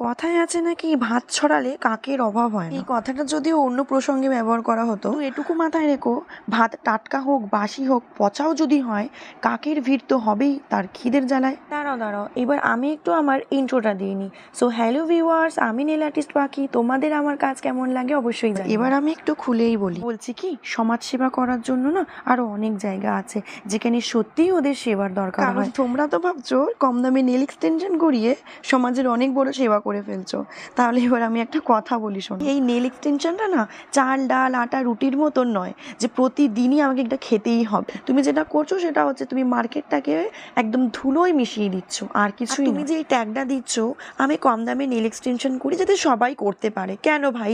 কথায় আছে নাকি ভাত ছড়ালে কাকের অভাব হয় না। এই কথাটা যদিও অন্য প্রসঙ্গে ব্যবহার করা হতো, এটুকু মাথায় রেখো, ভাত টাটকা হোক বাসি হোক পচাও যদি হয়, কাকের ভিড় তো হবেই তার খিদের জ্বালায়। দাঁড়াও এবার আমি একটু আমার ইন্ট্রোটা দিয়ে নিই। সো হ্যালো ভিউয়ার্স, আমি নেল আর্টিস্ট পাখি। তোমাদের আমার কাজ কেমন লাগে অবশ্যই জানিও। এবার আমি একটু খুলেই বলছি কি, সমাজ সেবা করার জন্য না আরো অনেক জায়গা আছে যেখানে সত্যিই ওদের সেবার দরকার হয়। তোমরা তো ভাবছো কম দামে নেল এক্সটেনশন করিয়ে সমাজের অনেক বড় সেবা করে ফেলছো। তাহলে এবার আমি একটা কথা বলি শোনো, এই নেল এক্সটেনশনটা না চাল ডাল আটা রুটির মতন নয় যে প্রতিদিনই আমাকে এটা খেতেই হবে। তুমি যেটা করছো সেটা হচ্ছে তুমি মার্কেটটাকে একদম ধুলোয় মিশিয়ে দিচ্ছ, আর কিছুই। তুমি যে এই ট্যাগটা দিচ্ছ আমি কম দামে নেল এক্সটেনশন করি যাতে সবাই করতে পারে, কেন ভাই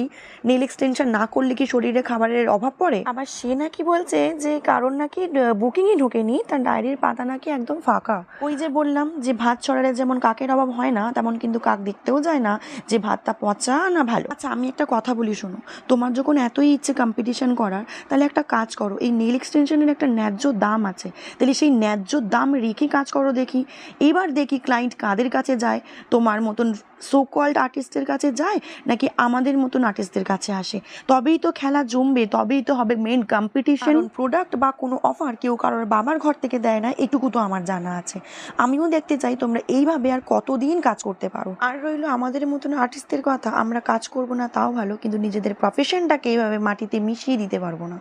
নেল এক্সটেনশন না করলে কি শরীরে খাবারের অভাব পড়ে? আবার সে নাকি বলছে যে কারণ নাকি বুকিংই ঢোকেনি, তার ডায়েরির পাতা নাকি একদম ফাঁকা। ওই যে বললাম যে ভাত ছড়ালে যেমন কাকের অভাব হয় না, তেমন কিন্তু কাক দেখতেও যায় না যে ভাতটা পচা না ভালো। আচ্ছা আমি একটা কথা বলি শোনো, তোমার যখন এতই ইচ্ছে কম্পিটিশন করার, তাহলে একটা কাজ করো, এই নেল এক্সটেনশনের একটা ন্যায্য দাম আছে, তাহলে সেই ন্যায্য দাম রেখে কাজ করো দেখি। এবার দেখি ক্লায়েন্ট কাদের কাছে যায়, তোমার মতন সো কল্ড আর্টিস্টের কাছে যায় নাকি আমাদের মতন আর্টিস্টদের কাছে আসে। তবেই তো খেলা জমবে, তবেই তো হবে মেন কম্পিটিশন। প্রোডাক্ট বা কোনো অফার কেউ কারোর বাবার ঘর থেকে দেয় না, এটুকু তো আমার জানা আছে। আমিও দেখতে চাই তোমরা এইভাবে আর কতদিন কাজ করতে পারো। আর রইলো আমাদের মতন আর্টিস্টদের কথা, আমরা কাজ করব না তাও ভালো, কিন্তু নিজেদের প্রফেশনটাকে এইভাবে মাটিতে মিশিয়ে দিতে পারবো না।